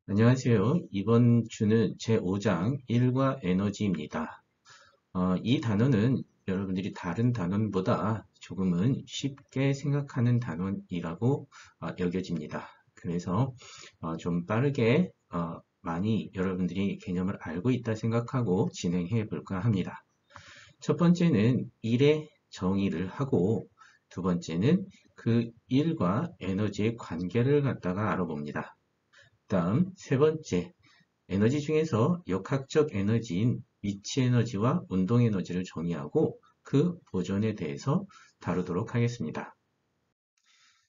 안녕하세요. 이번 주는 제5장 일과 에너지입니다. 이 단어는 여러분들이 다른 단원보다 조금은 쉽게 생각하는 단원이라고 여겨집니다. 그래서 좀 빠르게 많이 여러분들이 개념을 알고 있다 생각하고 진행해 볼까 합니다. 첫 번째는 일의 정의를 하고 두 번째는 그 일과 에너지의 관계를 갖다가 알아봅니다. 다음 세 번째, 에너지 중에서 역학적 에너지인 위치 에너지와 운동 에너지를 정의하고 그 보존에 대해서 다루도록 하겠습니다.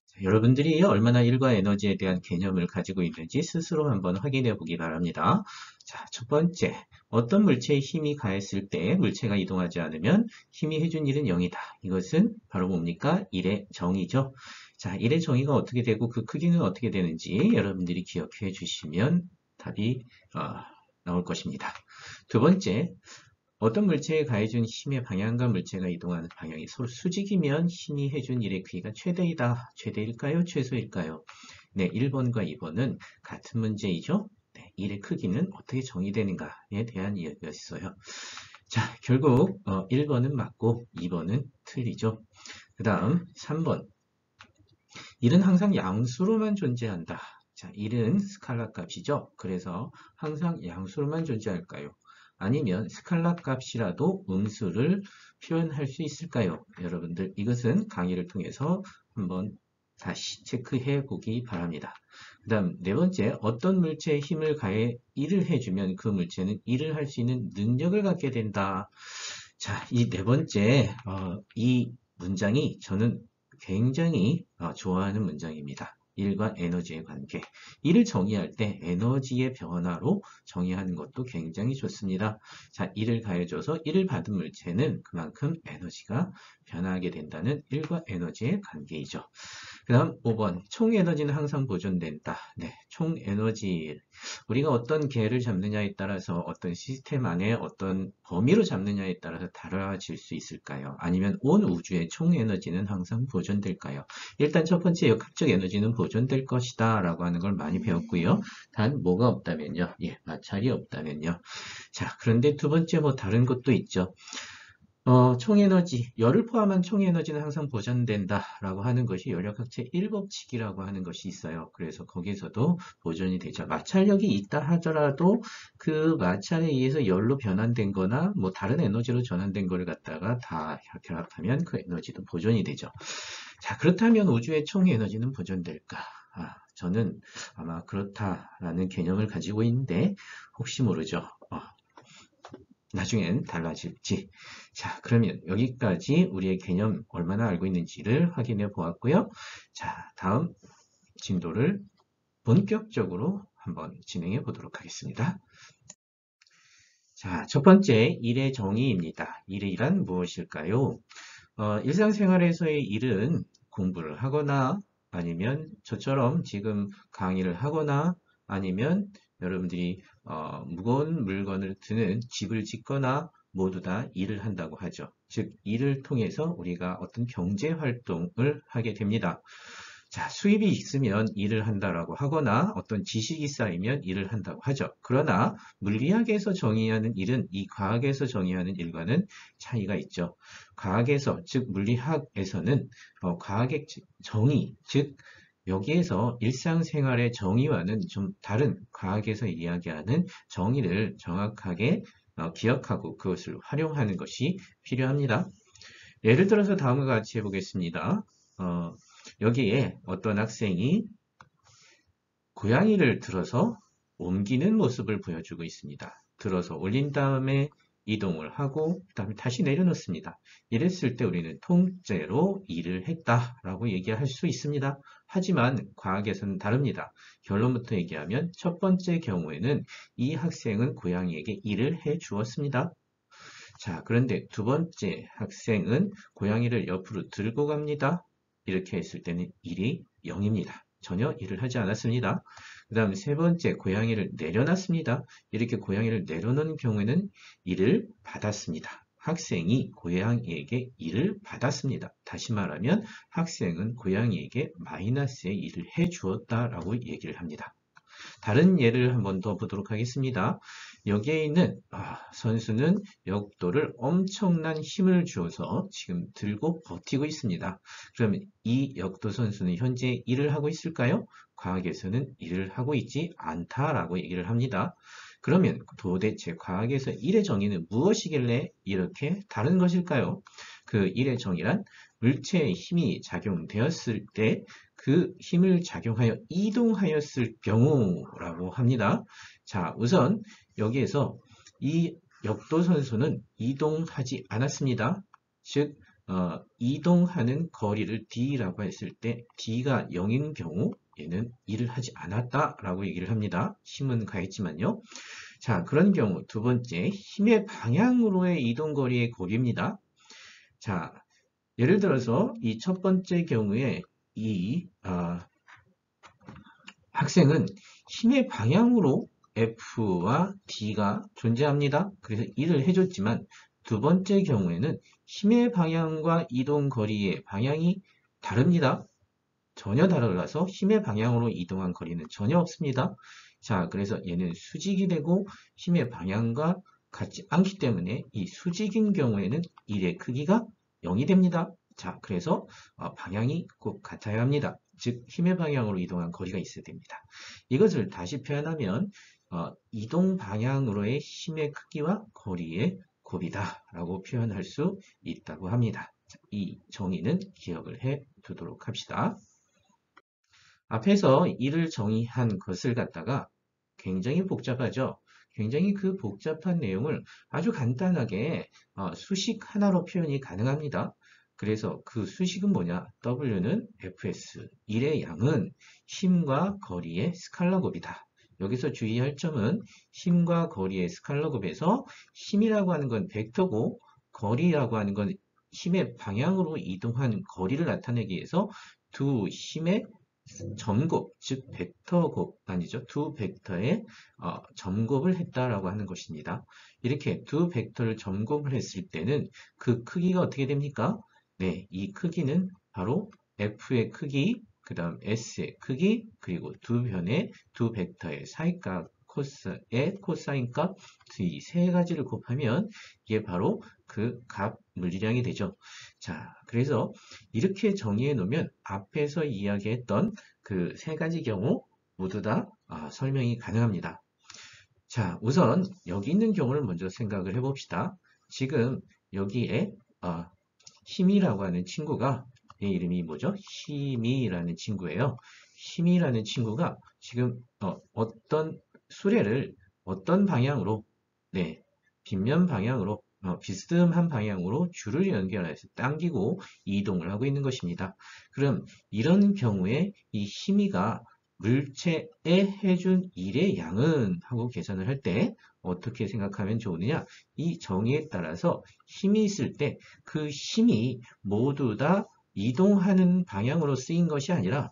자, 여러분들이 얼마나 일과 에너지에 대한 개념을 가지고 있는지 스스로 한번 확인해 보기 바랍니다. 자, 첫 번째, 어떤 물체에 힘이 가했을 때 물체가 이동하지 않으면 힘이 해준 일은 0이다. 이것은 바로 뭡니까? 일의 정의죠. 자, 일의 정의가 어떻게 되고 그 크기는 어떻게 되는지 여러분들이 기억해 주시면 답이 나올 것입니다. 두 번째, 어떤 물체에 가해준 힘의 방향과 물체가 이동하는 방향이 서로 수직이면 힘이 해준 일의 크기가 최대이다. 최대일까요? 최소일까요? 네, 1번과 2번은 같은 문제이죠. 네, 일의 크기는 어떻게 정의되는가에 대한 이야기였어요. 자, 결국 1번은 맞고 2번은 틀리죠. 그 다음 3번. 일은 항상 양수로만 존재한다. 자, 일은 스칼라 값이죠. 그래서 항상 양수로만 존재할까요? 아니면 스칼라 값이라도 음수를 표현할 수 있을까요? 여러분들 이것은 강의를 통해서 한번 다시 체크해 보기 바랍니다. 그 다음 네 번째, 어떤 물체에 힘을 가해 일을 해주면 그 물체는 일을 할 수 있는 능력을 갖게 된다. 자, 이 네 번째, 이 문장이 저는 굉장히 좋아하는 문장입니다. 일과 에너지의 관계. 일을 정의할 때 에너지의 변화로 정의하는 것도 굉장히 좋습니다. 자, 일을 가해줘서 일을 받은 물체는 그만큼 에너지가 변화하게 된다는 일과 에너지의 관계이죠. 그 다음 5번. 총 에너지는 항상 보존된다. 네, 총 에너지. 우리가 어떤 개를 잡느냐에 따라서 어떤 시스템 안에 어떤 범위로 잡느냐에 따라서 달라질 수 있을까요? 아니면 온 우주의 총 에너지는 항상 보존될까요? 일단 첫 번째 역학적 에너지는 보존될 것이다 라고 하는 걸 많이 배웠고요. 단 뭐가 없다면요. 예, 마찰이 없다면요. 자, 그런데 두 번째 뭐 다른 것도 있죠. 총에너지, 열을 포함한 총에너지는 항상 보존된다라고 하는 것이 열역학체 1법칙이라고 하는 것이 있어요. 그래서 거기서도 보존이 되죠. 마찰력이 있다 하더라도 그 마찰에 의해서 열로 변환된 거나 뭐 다른 에너지로 전환된 거를 갖다가 다 결합하면 그 에너지도 보존이 되죠. 자, 그렇다면 우주의 총에너지는 보존될까? 저는 아마 그렇다라는 개념을 가지고 있는데 혹시 모르죠. 나중엔 달라질지. 자, 그러면 여기까지 우리의 개념 얼마나 알고 있는지를 확인해 보았고요. 자, 다음 진도를 본격적으로 한번 진행해 보도록 하겠습니다. 자, 첫 번째, 일의 정의입니다. 일이란 무엇일까요? 일상생활에서의 일은 공부를 하거나 아니면 저처럼 지금 강의를 하거나 아니면 여러분들이 무거운 물건을 드는 집을 짓거나 모두 다 일을 한다고 하죠. 즉, 일을 통해서 우리가 어떤 경제 활동을 하게 됩니다. 자, 수입이 있으면 일을 한다라고 하거나 어떤 지식이 쌓이면 일을 한다고 하죠. 그러나 물리학에서 정의하는 일은 이 과학에서 정의하는 일과는 차이가 있죠. 과학에서, 즉 물리학에서는 과학의 정의, 즉 여기에서 일상생활의 정의와는 좀 다른 과학에서 이야기하는 정의를 정확하게 기억하고 그것을 활용하는 것이 필요합니다. 예를 들어서 다음과 같이 해보겠습니다. 여기에 어떤 학생이 고양이를 들어서 옮기는 모습을 보여주고 있습니다. 들어서 올린 다음에 이동을 하고 그다음에 다시 내려놓습니다. 이랬을 때 우리는 통째로 일을 했다라고 얘기할 수 있습니다. 하지만 과학에서는 다릅니다. 결론부터 얘기하면 첫 번째 경우에는 이 학생은 고양이에게 일을 해 주었습니다. 자, 그런데 두 번째 학생은 고양이를 옆으로 들고 갑니다. 이렇게 했을 때는 일이 0입니다. 전혀 일을 하지 않았습니다. 그 다음 세 번째 고양이를 내려놨습니다. 이렇게 고양이를 내려놓은 경우에는 일을 받았습니다. 학생이 고양이에게 일을 받았습니다. 다시 말하면 학생은 고양이에게 마이너스의 일을 해 주었다라고 얘기를 합니다. 다른 예를 한번 더 보도록 하겠습니다. 여기에 있는 선수는 역도를 엄청난 힘을 주어서 지금 들고 버티고 있습니다. 그러면 이 역도 선수는 현재 일을 하고 있을까요? 과학에서는 일을 하고 있지 않다라고 얘기를 합니다. 그러면 도대체 과학에서 일의 정의는 무엇이길래 이렇게 다른 것일까요? 그 일의 정의란 물체의 힘이 작용되었을 때 그 힘을 작용하여 이동하였을 경우라고 합니다. 자, 우선 여기에서 이 역도 선수는 이동하지 않았습니다. 즉, 이동하는 거리를 d라고 했을 때 d가 0인 경우 얘는 일을 하지 않았다라고 얘기를 합니다. 힘은 가했지만요. 자, 그런 경우 두 번째, 힘의 방향으로의 이동거리의 곱입니다. 자, 예를 들어서 이 첫 번째 경우에 이 학생은 힘의 방향으로 F와 D가 존재합니다. 그래서 일을 해줬지만 두 번째 경우에는 힘의 방향과 이동 거리의 방향이 다릅니다. 전혀 달라서 힘의 방향으로 이동한 거리는 전혀 없습니다. 자, 그래서 얘는 수직이 되고 힘의 방향과 같지 않기 때문에 이 수직인 경우에는 일의 크기가 0이 됩니다. 자, 그래서 방향이 꼭 같아야 합니다. 즉, 힘의 방향으로 이동한 거리가 있어야 됩니다. 이것을 다시 표현하면 이동 방향으로의 힘의 크기와 거리의 곱이다 라고 표현할 수 있다고 합니다. 자, 이 정의는 기억을 해 두도록 합시다. 앞에서 이를 정의한 것을 갖다가 굉장히 복잡하죠. 굉장히 그 복잡한 내용을 아주 간단하게 수식 하나로 표현이 가능합니다. 그래서 그 수식은 뭐냐? W는 Fs, 1의 양은 힘과 거리의 스칼라 곱이다. 여기서 주의할 점은 힘과 거리의 스칼라 곱에서 힘이라고 하는 건 벡터고 거리라고 하는 건 힘의 방향으로 이동한 거리를 나타내기 위해서 두 힘의 점곱, 즉 벡터 아니죠. 두 벡터의 점곱을 했다라고 하는 것입니다. 이렇게 두 벡터를 점곱을 했을 때는 그 크기가 어떻게 됩니까? 네, 이 크기는 바로 F의 크기, 그 다음 S의 크기, 그리고 두 변의 두 벡터의 사이값, 코스의 코사인 값, 이 세 가지를 곱하면 이게 바로 그 값 물리량이 되죠. 자, 그래서 이렇게 정의해 놓으면 앞에서 이야기했던 그 세 가지 경우 모두 다 설명이 가능합니다. 자, 우선 여기 있는 경우를 먼저 생각을 해봅시다. 지금 여기에 힘이라고 하는 친구가 얘 이름이 뭐죠? 힘이라는 친구예요. 힘이라는 친구가 지금 어떤 수레를 어떤 방향으로 네, 빗면 방향으로 비스듬한 방향으로 줄을 연결해서 당기고 이동을 하고 있는 것입니다. 그럼 이런 경우에 이 힘이가 물체에 해준 일의 양은 하고 계산을 할 때 어떻게 생각하면 좋으느냐? 이 정의에 따라서 힘이 있을 때 그 힘이 모두 다 이동하는 방향으로 쓰인 것이 아니라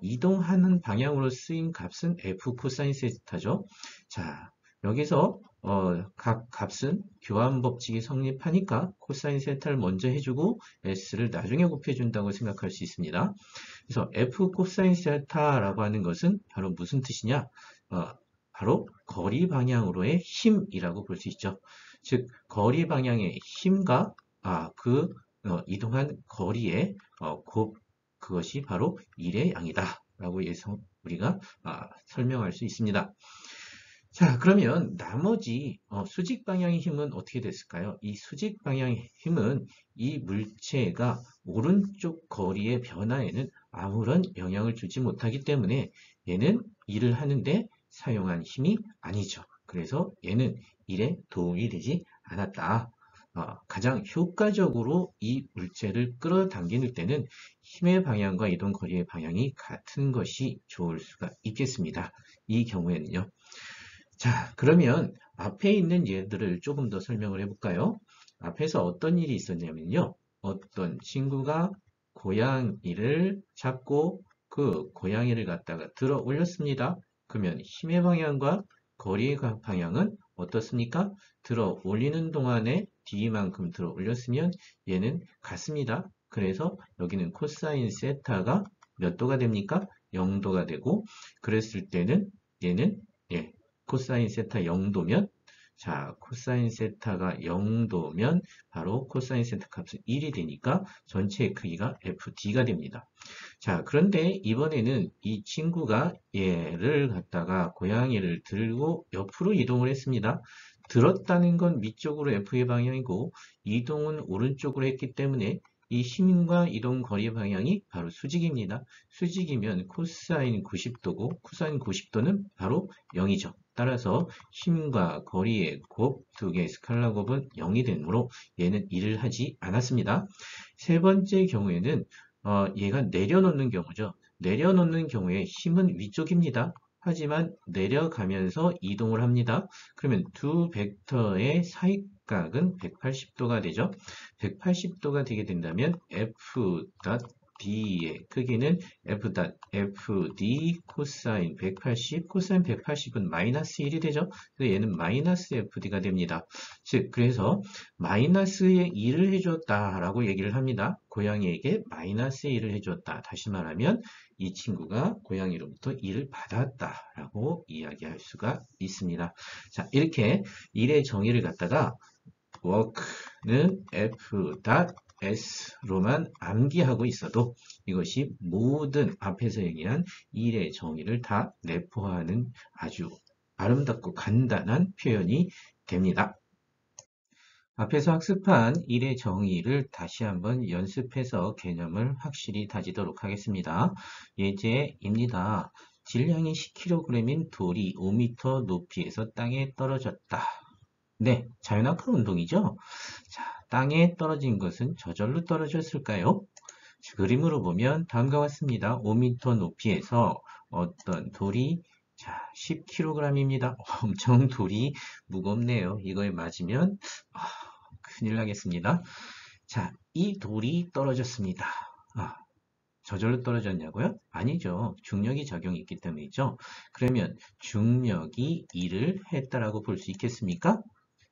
이동하는 방향으로 쓰인 값은 F 코사인 세타죠. 자, 여기서 각 값은 교환 법칙이 성립하니까 코사인 세타를 먼저 해주고 S를 나중에 곱해준다고 생각할 수 있습니다. 그래서 F 코사인 세타라고 하는 것은 바로 무슨 뜻이냐? 바로 거리 방향으로의 힘이라고 볼 수 있죠. 즉, 거리 방향의 힘과 이동한 거리의 그것이 바로 일의 양이다. 라고 우리가 설명할 수 있습니다. 자, 그러면 나머지 수직 방향의 힘은 어떻게 됐을까요? 이 수직 방향의 힘은 이 물체가 오른쪽 거리의 변화에는 아무런 영향을 주지 못하기 때문에 얘는 일을 하는데 사용한 힘이 아니죠. 그래서 얘는 일에 도움이 되지 않았다. 가장 효과적으로 이 물체를 끌어당길 때는 힘의 방향과 이동 거리의 방향이 같은 것이 좋을 수가 있겠습니다. 이 경우에는요. 자, 그러면 앞에 있는 예들을 조금 더 설명을 해볼까요? 앞에서 어떤 일이 있었냐면요. 어떤 친구가 고양이를 잡고 그 고양이를 갖다가 들어 올렸습니다. 그러면 힘의 방향과 거리의 방향은 어떻습니까? 들어 올리는 동안에 D만큼 들어 올렸으면 얘는 같습니다. 그래서 여기는 코사인 세타가 몇 도가 됩니까? 0도가 되고 그랬을 때는 얘는 예, 코사인 세타 0도면 자, 코사인 세타가 0도면 바로 코사인 세타 값은 1이 되니까 전체의 크기가 FD가 됩니다. 자, 그런데 이번에는 이 친구가 얘를 갖다가 고양이를 들고 옆으로 이동을 했습니다. 들었다는 건 위쪽으로 F의 방향이고 이동은 오른쪽으로 했기 때문에 이 힘과 이동 거리 방향이 바로 수직입니다. 수직이면 코사인 90도고 코사인 90도는 바로 0이죠. 따라서 힘과 거리의 곱, 두 개의 스칼라 곱은 0이 되므로 얘는 일을 하지 않았습니다. 세 번째 경우에는 얘가 내려놓는 경우죠. 내려놓는 경우에 힘은 위쪽입니다. 하지만 내려가면서 이동을 합니다. 그러면 두 벡터의 사이각은 180도가 되죠. 180도가 되게 된다면 F'D의 크기는 F'D 코사인 180, 코사인 180은 마이너스 1이 되죠. 그래서 얘는 마이너스 FD가 됩니다. 즉, 그래서 마이너스의 1을 해줬다라고 얘기를 합니다. 고양이에게 마이너스의 1을 해줬다. 다시 말하면 이 친구가 고양이로부터 1을 받았다라고 이야기할 수가 있습니다. 자, 이렇게 1의 정의를 갖다가 work는 F.S로만 암기하고 있어도 이것이 모든 앞에서 얘기한 1의 정의를 다 내포하는 아주 아름답고 간단한 표현이 됩니다. 앞에서 학습한 1의 정의를 다시 한번 연습해서 개념을 확실히 다지도록 하겠습니다. 예제입니다. 질량이 10kg인 돌이 5m 높이에서 땅에 떨어졌다. 네, 자연학습 운동이죠. 자, 땅에 떨어진 것은 저절로 떨어졌을까요? 그림으로 보면 다음과 같습니다. 5m 높이에서 어떤 돌이 자, 10kg입니다. 엄청 돌이 무겁네요. 이거에 맞으면 큰일 나겠습니다. 자, 이 돌이 떨어졌습니다. 저절로 떨어졌냐고요? 아니죠. 중력이 작용이 있기 때문이죠. 그러면 중력이 일을 했다라고 볼 수 있겠습니까?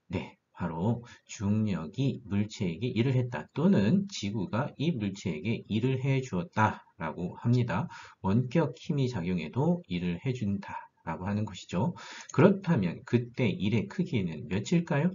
네, 바로 중력이 물체에게 일을 했다. 또는 지구가 이 물체에게 일을 해 주었다라고 합니다. 원격 힘이 작용해도 일을 해준다라고 하는 것이죠. 그렇다면 그때 일의 크기는 몇일까요?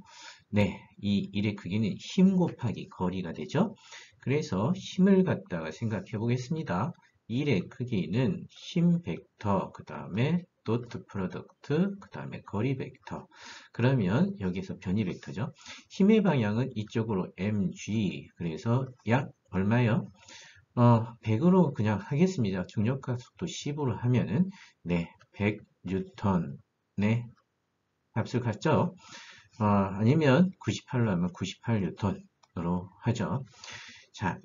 네, 이 일의 크기는 힘 곱하기 거리가 되죠. 그래서 힘을 갖다가 생각해 보겠습니다. 일의 크기는 힘 벡터, 그 다음에 도트 프로덕트, 그 다음에 거리 벡터. 그러면 여기서 변이 벡터죠. 힘의 방향은 이쪽으로 mg, 그래서 약 얼마요? 100으로 그냥 하겠습니다. 중력과 속도 10으로 하면은 네, 100뉴턴 네, 값을 갖죠. 아니면 98로 하면 98뉴턴으로 하죠. 자,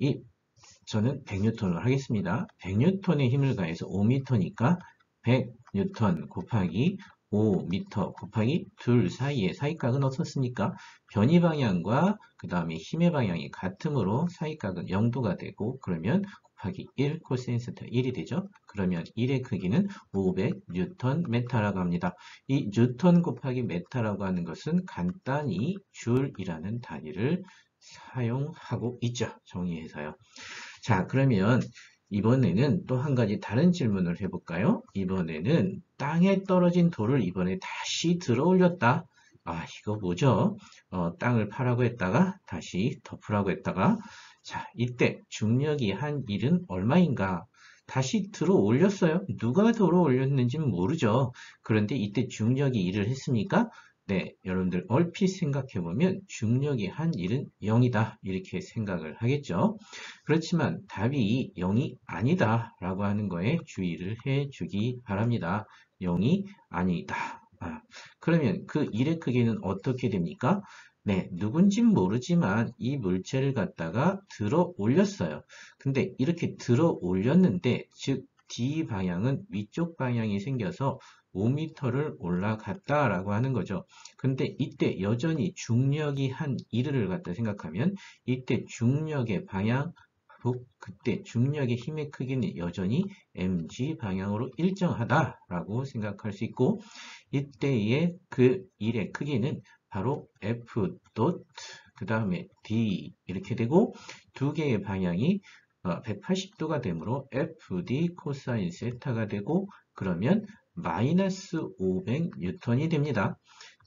저는 100뉴턴으로 하겠습니다. 100뉴턴의 힘을 가해서 5m니까 100뉴턴 곱하기 5m 곱하기 둘 사이의 사이각은 어떻습니까? 변이 방향과 그 다음에 힘의 방향이 같으므로 사이각은 0도가 되고 그러면 곱하기 1 코사인 세타 1이 되죠. 그러면 1의 크기는 500뉴턴 메타라고 합니다. 이 뉴턴 곱하기 메타라고 하는 것은 간단히 줄이라는 단위를 사용하고 있죠. 정의해서요. 자, 그러면 이번에는 또 한 가지 다른 질문을 해볼까요? 이번에는 땅에 떨어진 돌을 이번에 다시 들어 올렸다. 이거 뭐죠? 땅을 파라고 했다가 다시 덮으라고 했다가 자, 이때 중력이 한 일은 얼마인가? 다시 들어 올렸어요. 누가 들어 올렸는지는 모르죠. 그런데 이때 중력이 일을 했습니까? 네, 여러분들 얼핏 생각해보면 중력이 한 일은 0이다 이렇게 생각을 하겠죠. 그렇지만 답이 0이 아니다 라고 하는 거에 주의를 해주기 바랍니다. 0이 아니다. 그러면 그 일의 크기는 어떻게 됩니까? 네, 누군진 모르지만 이 물체를 갖다가 들어 올렸어요. 근데 이렇게 들어 올렸는데 즉 D 방향은 위쪽 방향이 생겨서 5m를 올라갔다라고 하는 거죠. 근데 이때 여전히 중력이 한 일을 갖다 생각하면 이때 중력의 방향, 그때 중력의 힘의 크기는 여전히 mg 방향으로 일정하다라고 생각할 수 있고 이때의 그 일의 크기는 바로 f 닷, 그 다음에 d 이렇게 되고 두 개의 방향이 180도가 되므로 fd 코사인 세타가 되고 그러면 마이너스 500N이 됩니다.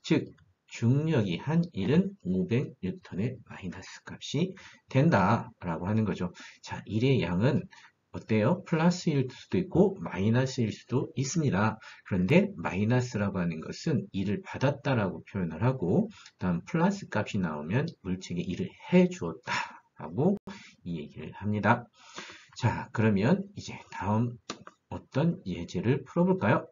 즉 중력이 한 1은 500N의 마이너스 값이 된다라고 하는 거죠. 자, 1의 양은 어때요? 플러스일 수도 있고 마이너스일 수도 있습니다. 그런데 마이너스라고 하는 것은 1을 받았다라고 표현을 하고 다음 플러스 값이 나오면 물체에게 1을 해 주었다라고 이 얘기를 합니다. 자, 그러면 이제 다음 어떤 예제를 풀어볼까요?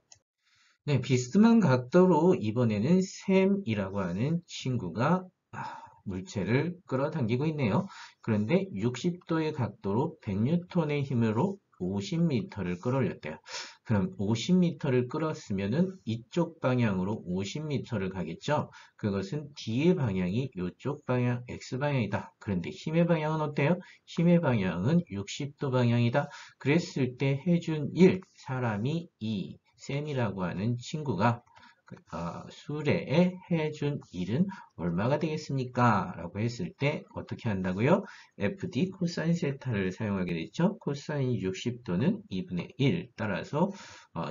네, 비스만 각도로 이번에는 샘이라고 하는 친구가 물체를 끌어당기고 있네요. 그런데 60도의 각도로 100N의 힘으로 50m를 끌어올렸대요. 그럼 50m를 끌었으면은 이쪽 방향으로 50m를 가겠죠? 그것은 D의 방향이 이쪽 방향, X방향이다. 그런데 힘의 방향은 어때요? 힘의 방향은 60도 방향이다. 그랬을 때 해준 1, 사람이 2, 샘이라고 하는 친구가 수레에 해준 일은 얼마가 되겠습니까? 라고 했을 때 어떻게 한다고요? FD 코사인 세타를 사용하게 되죠. 코사인 60도는 2분의 1 따라서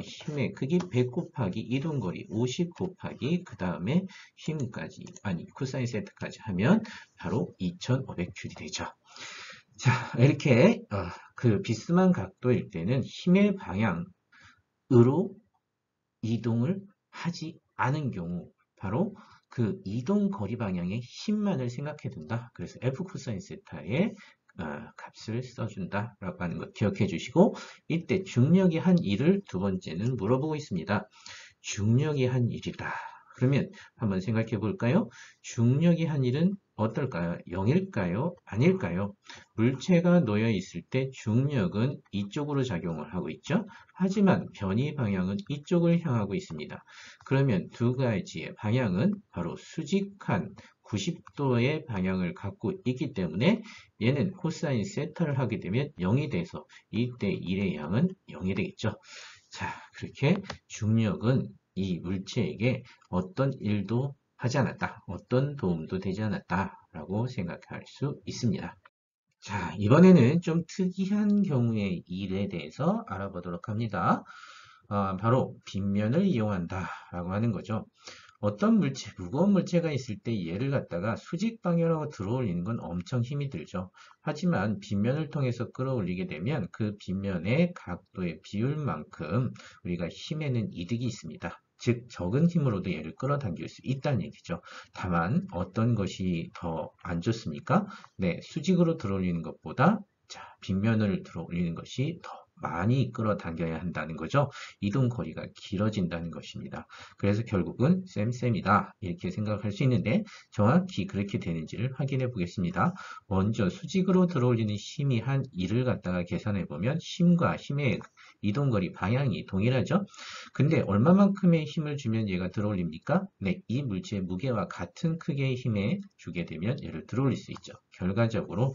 힘의 크기 100 곱하기 이동거리 50 곱하기 그 다음에 힘까지 아니 코사인 세타까지 하면 바로 2500J이 되죠. 자, 이렇게 그 비스만 각도일 때는 힘의 방향으로 이동을 하지 않은 경우 바로 그 이동 거리 방향의 힘만을 생각해 둔다. 그래서 F 코사인 세타의 값을 써준다 라고 하는 것 기억해 주시고 이때 중력이 한 1을 두 번째는 물어보고 있습니다. 중력이 한 1이다. 그러면 한번 생각해 볼까요? 중력이 한 1은 어떨까요? 0일까요? 아닐까요? 물체가 놓여 있을 때 중력은 이쪽으로 작용을 하고 있죠. 하지만 변이 방향은 이쪽을 향하고 있습니다. 그러면 두 가지의 방향은 바로 수직한 90도의 방향을 갖고 있기 때문에 얘는 코사인 세타를 하게 되면 0이 돼서 이때 1의 양은 0이 되겠죠. 자, 그렇게 중력은 이 물체에게 어떤 일도 하지 않았다. 어떤 도움도 되지 않았다라고 생각할 수 있습니다. 자, 이번에는 좀 특이한 경우의 일에 대해서 알아보도록 합니다. 바로 빗면을 이용한다라고 하는 거죠. 어떤 물체, 무거운 물체가 있을 때 얘를 갖다가 수직 방향으로 들어올리는 건 엄청 힘이 들죠. 하지만 빗면을 통해서 끌어올리게 되면 그 빗면의 각도의 비율만큼 우리가 힘에는 이득이 있습니다. 즉 적은 힘으로도 얘를 끌어당길 수 있다는 얘기죠. 다만 어떤 것이 더 안 좋습니까? 네, 수직으로 들어올리는 것보다 자, 빗면을 들어올리는 것이 더 많이 끌어당겨야 한다는 거죠. 이동 거리가 길어진다는 것입니다. 그래서 결국은 쌤쌤이다 이렇게 생각할 수 있는데 정확히 그렇게 되는지를 확인해 보겠습니다. 먼저 수직으로 들어올리는 힘이 한 1을 갖다가 계산해 보면 힘과 힘의 이동거리 방향이 동일하죠. 근데 얼마만큼의 힘을 주면 얘가 들어올립니까? 네, 이 물체의 무게와 같은 크기의 힘에 주게 되면 얘를 들어올릴 수 있죠. 결과적으로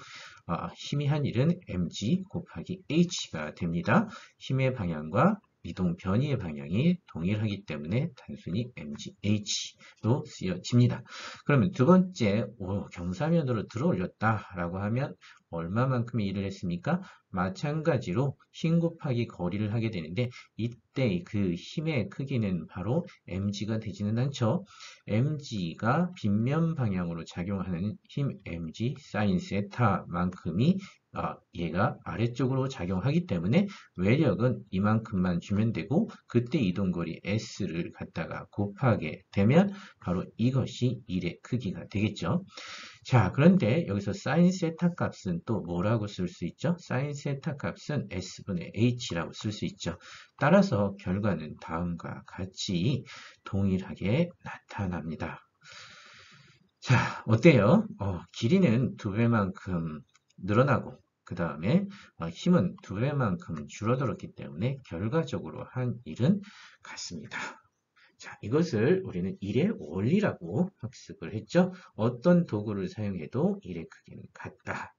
힘이 한 1은 mg 곱하기 h가 됩니다. 힘의 방향과 이동 변이의 방향이 동일하기 때문에 단순히 mgh로 쓰여집니다. 그러면 두 번째 경사면으로 들어올렸다라고 하면 얼마만큼의 일을 했습니까? 마찬가지로 힘 곱하기 거리를 하게 되는데 이때 그 힘의 크기는 바로 mg가 되지는 않죠. mg가 빗면 방향으로 작용하는 힘 mg 사인 세타만큼이 얘가 아래쪽으로 작용하기 때문에 외력은 이만큼만 주면 되고 그때 이동거리 s를 갖다가 곱하게 되면 바로 이것이 1의 크기가 되겠죠. 자, 그런데 여기서 사인 세타 값은 또 뭐라고 쓸 수 있죠? 사인 세타 값은 s분의 h라고 쓸 수 있죠. 따라서 결과는 다음과 같이 동일하게 나타납니다. 자, 어때요? 길이는 2배만큼 늘어나고 그 다음에 힘은 2배만큼 줄어들었기 때문에 결과적으로 한 일은 같습니다. 자, 이것을 우리는 일의 원리라고 학습을 했죠. 어떤 도구를 사용해도 일의 크기는 같다.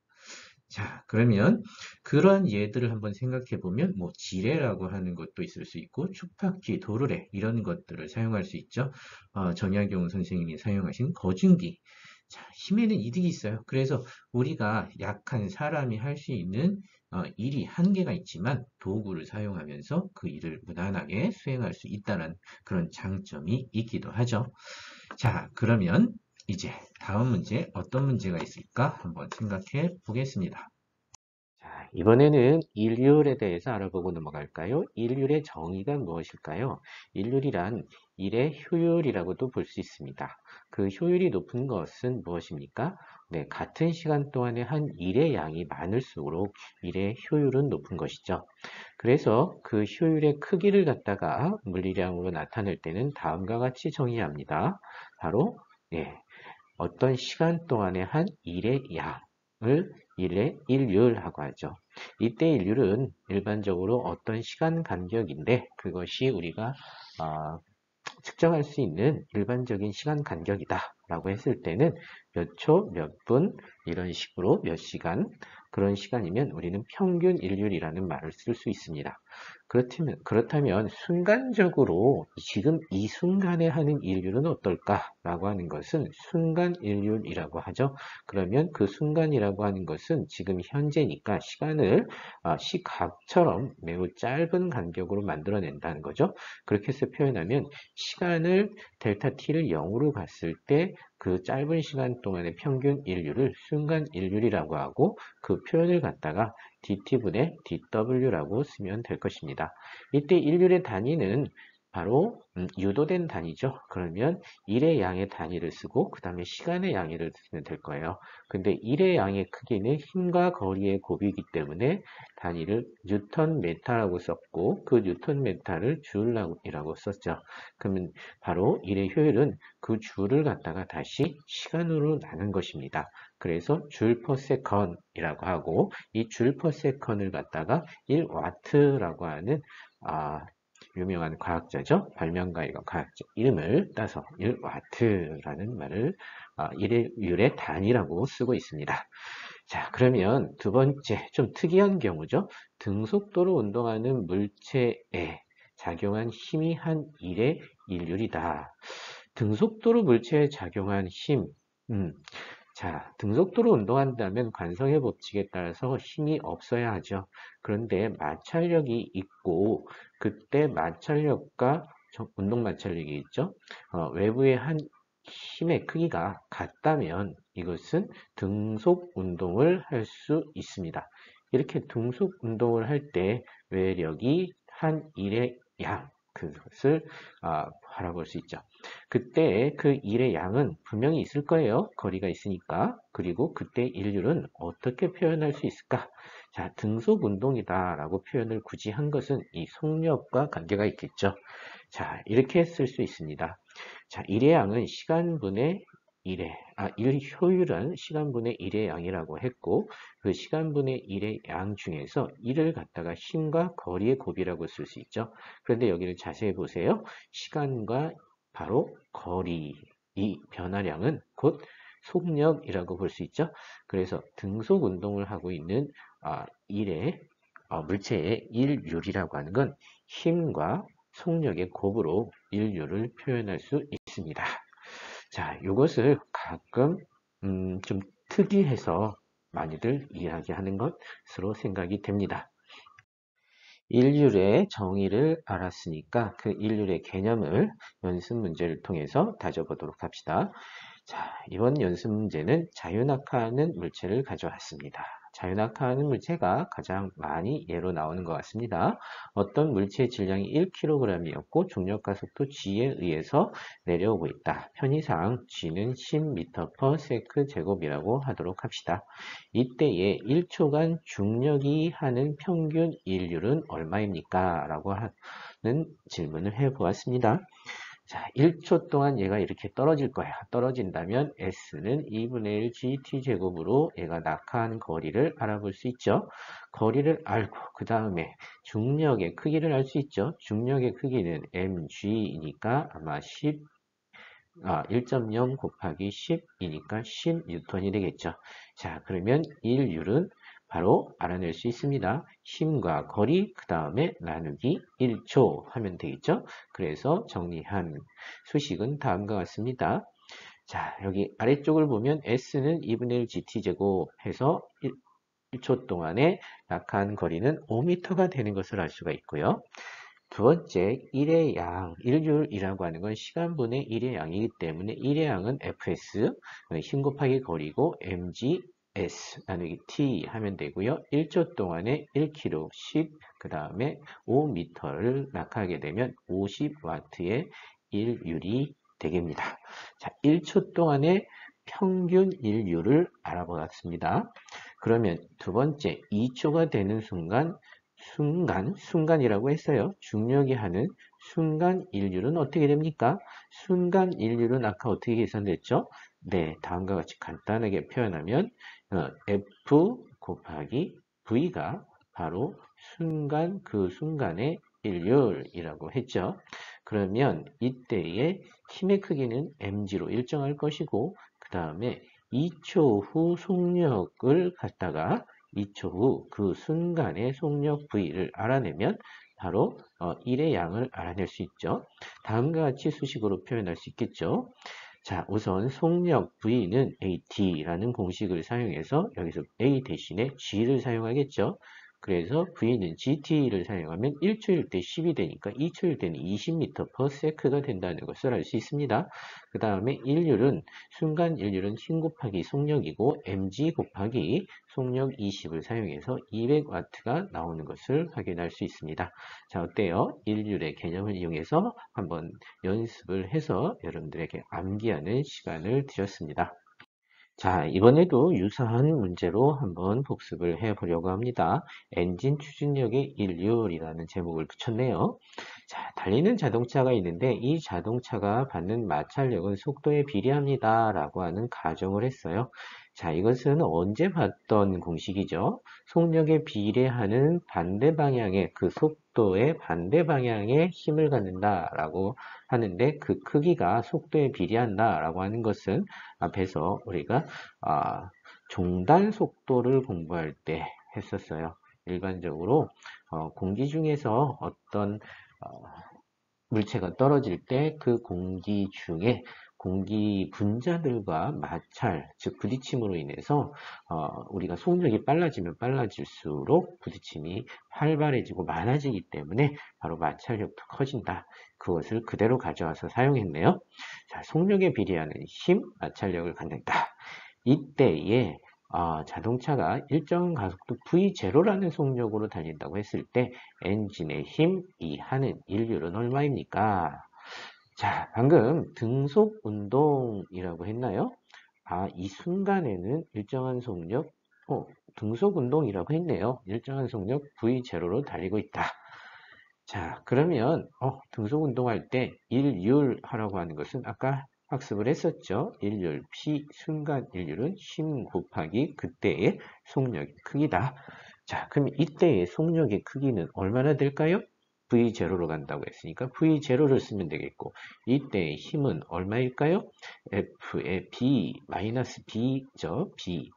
자, 그러면 그런 예들을 한번 생각해 보면 뭐 지뢰라고 하는 것도 있을 수 있고 촉팍기, 도르래 이런 것들을 사용할 수 있죠. 정약용 선생님이 사용하신 거중기. 자, 힘에는 이득이 있어요. 그래서 우리가 약한 사람이 할 수 있는 일이 한계가 있지만 도구를 사용하면서 그 일을 무난하게 수행할 수 있다는 그런 장점이 있기도 하죠. 자, 그러면 이제 다음 문제 어떤 문제가 있을까 한번 생각해 보겠습니다. 자, 이번에는 일률에 대해서 알아보고 넘어갈까요? 일률의 정의가 무엇일까요? 일률이란 일의 효율이라고도 볼 수 있습니다. 그 효율이 높은 것은 무엇입니까? 네, 같은 시간 동안에 한 일의 양이 많을수록 일의 효율은 높은 것이죠. 그래서 그 효율의 크기를 갖다가 물리량으로 나타낼 때는 다음과 같이 정의합니다. 바로 네, 어떤 시간 동안에 한 일의 양을 일의 일률하고 하죠. 이때 일률은 일반적으로 어떤 시간 간격인데 그것이 우리가 측정할 수 있는 일반적인 시간 간격이다 라고 했을 때는 몇 초, 몇 분 이런 식으로 몇 시간 그런 시간이면 우리는 평균 일률이라는 말을 쓸 수 있습니다. 그렇다면 순간적으로 지금 이 순간에 하는 일률은 어떨까라고 하는 것은 순간 일률이라고 하죠. 그러면 그 순간이라고 하는 것은 지금 현재니까 시간을 시각처럼 매우 짧은 간격으로 만들어낸다는 거죠. 그렇게 해서 표현하면 시간을 델타 t를 0으로 갔을 때 그 짧은 시간 동안의 평균 인류를 순간 인류라고 하고 그 표현을 갖다가 dt분의 dw라고 쓰면 될 것입니다. 이때 인류의 단위는 바로 유도된 단위죠. 그러면 1의 양의 단위를 쓰고 그 다음에 시간의 양위를 쓰면 될 거예요. 근데 1의 양의 크기는 힘과 거리의 곱이기 때문에 단위를 뉴턴 메타라고 썼고 그 뉴턴 메타를 줄이라고 썼죠. 그러면 바로 일의 효율은 그 줄을 갖다가 다시 시간으로 나눈 것입니다. 그래서 줄 퍼 세컨이라고 하고 이 줄 퍼 세컨을 갖다가 1와트라고 하는 유명한 과학자죠. 발명가이가 과학자 이름을 따서 1와트라는 말을 일의 단위라고 쓰고 있습니다. 자, 그러면 두 번째 좀 특이한 경우죠. 등속도로 운동하는 물체에 작용한 힘이 한 일의 일률이다. 등속도로 물체에 작용한 힘. 자, 등속도로 운동한다면 관성의 법칙에 따라서 힘이 없어야 하죠. 그런데 마찰력이 있고 그때 마찰력과 운동 마찰력이 있죠. 외부의 한 힘의 크기가 같다면 이것은 등속 운동을 할 수 있습니다. 이렇게 등속 운동을 할 때 외력이 한 일의 양 그것을 바라볼 수 있죠. 그때 그 일의 양은 분명히 있을 거예요. 거리가 있으니까. 그리고 그때 일률은 어떻게 표현할 수 있을까? 자, 등속 운동이다 라고 표현을 굳이 한 것은 이 속력과 관계가 있겠죠. 자, 이렇게 쓸 수 있습니다. 자, 일의 양은 시간분의 일 효율은 시간분의 일의 양이라고 했고, 그 시간분의 일의 양 중에서 일을 갖다가 힘과 거리의 곱이라고 쓸 수 있죠. 그런데 여기를 자세히 보세요. 시간과 바로 거리, 이 변화량은 곧 속력이라고 볼 수 있죠. 그래서 등속 운동을 하고 있는 물체의 일률이라고 하는 건 힘과 속력의 곱으로 일률을 표현할 수 있습니다. 자, 이것을 가끔 좀 특이해서 많이들 이야기하는 것으로 생각이 됩니다. 일률의 정의를 알았으니까 그 일률의 개념을 연습 문제를 통해서 다져보도록 합시다. 자, 이번 연습 문제는 자유낙하하는 물체를 가져왔습니다. 자유낙하하는 물체가 가장 많이 예로 나오는 것 같습니다. 어떤 물체의 질량이 1kg이었고 중력가속도 g에 의해서 내려오고 있다. 편의상 g는 10m/s 제곱이라고 하도록 합시다. 이때에 1초간 중력이 하는 평균 일률은 얼마입니까? 라고 하는 질문을 해보았습니다. 자, 1초 동안 얘가 이렇게 떨어질 거야. 떨어진다면 S는 2분의 1 GT 제곱으로 얘가 낙하한 거리를 알아볼 수 있죠. 거리를 알고 그 다음에 중력의 크기를 알 수 있죠. 중력의 크기는 mg이니까 아마 1.0 곱하기 10이니까 10N이 되겠죠. 자, 그러면 일률은 바로 알아낼 수 있습니다. 힘과 거리, 그 다음에 나누기 1초 하면 되겠죠. 그래서 정리한 수식은 다음과 같습니다. 자, 여기 아래쪽을 보면 S는 2분의 1 GT제곱 해서 1초 동안에 낙하한 거리는 5m가 되는 것을 알 수가 있고요. 두 번째, 1의 양, 1율이라고 하는 건 시간분의 1의 양이기 때문에 1의 양은 fs, 힘 곱하기 거리고 mgs 나누기 t 하면 되고요. 1초 동안에 1km, 10, 그 다음에 5m를 낙하하게 되면 50W의 1율이 되겠습니다. 자, 1초 동안에 평균 1율을 알아보았습니다. 그러면 두 번째, 2초가 되는 순간이라고 했어요. 중력이 하는 순간 인류는 어떻게 됩니까? 순간 인류는 아까 어떻게 계산됐죠? 네, 다음과 같이 간단하게 표현하면 F 곱하기 V가 바로 그 순간의 일률이라고 했죠. 그러면 이때의 힘의 크기는 mg로 일정할 것이고 그 다음에 2초 후 속력을 갖다가 2초 후 그 순간의 속력 V를 알아내면 바로 1의 양을 알아낼 수 있죠. 다음과 같이 수식으로 표현할 수 있겠죠. 자, 우선 속력 V는 AT라는 공식을 사용해서 여기서 A 대신에 G를 사용하겠죠. 그래서 V는 GT를 사용하면 1초일 때 10이 되니까 2초일 때는 20m/s가 된다는 것을 알 수 있습니다. 그 다음에 순간 인율은 힘 곱하기 속력이고 mg 곱하기 속력 20을 사용해서 200W가 나오는 것을 확인할 수 있습니다. 자, 어때요? 인율의 개념을 이용해서 한번 연습을 해서 여러분들에게 암기하는 시간을 드렸습니다. 자, 이번에도 유사한 문제로 한번 복습을 해보려고 합니다. 엔진 추진력의 인율이라는 제목을 붙였네요. 자, 달리는 자동차가 있는데 이 자동차가 받는 마찰력은 속도에 비례합니다. 라고 하는 가정을 했어요. 자, 이것은 언제 봤던 공식이죠? 속력에 비례하는 반대 방향의 그 속도의 반대 방향에 힘을 갖는다 라고 하는데 그 크기가 속도에 비례한다 라고 하는 것은 앞에서 우리가 종단 속도를 공부할 때 했었어요. 일반적으로 공기 중에서 어떤 물체가 떨어질 때 그 공기 중에 공기 분자들과 마찰, 즉 부딪힘으로 인해서 우리가 속력이 빨라지면 빨라질수록 부딪힘이 활발해지고 많아지기 때문에 바로 마찰력도 커진다. 그것을 그대로 가져와서 사용했네요. 자, 속력에 비례하는 힘, 마찰력을 갖는다. 이때에 자동차가 일정 가속도 V0라는 속력으로 달린다고 했을 때 엔진의 힘이 하는 인율은 얼마입니까? 자, 방금 등속 운동이라고 했나요? 이 순간에는 일정한 속력, 등속 운동이라고 했네요. 일정한 속력 V0로 달리고 있다. 자, 그러면 등속 운동할 때 일율 하라고 하는 것은 아까 학습을 했었죠. 일율, 순간 일율은 힘 곱하기 그때의 속력의 크기다. 자, 그럼 이때의 속력의 크기는 얼마나 될까요? V0로 간다고 했으니까 V0를 쓰면 되겠고 이때의 힘은 얼마일까요? F의 B, 마이너스 B죠. B.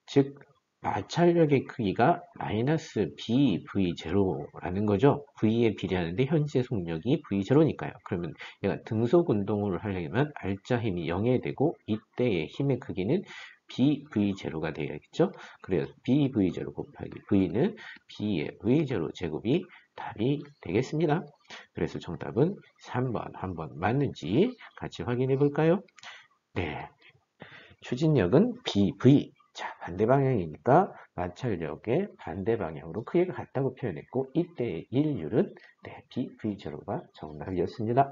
즉 마찰력의 크기가 마이너스 BV0라는 거죠. V에 비례하는데 현재 속력이 V0니까요. 그러면 얘가 등속 운동을 하려면 알짜 힘이 0에 되고 이때의 힘의 크기는 BV0가 되어야겠죠. 그래서 BV0 곱하기 V는 B의 V0 제곱이 답이 되겠습니다. 그래서 정답은 3번 한번 맞는지 같이 확인해 볼까요? 네. 추진력은 BV. 자, 반대 방향이니까 마찰력의 반대 방향으로 크기가 같다고 표현했고 이때의 일률은 BV0가 정답이었습니다.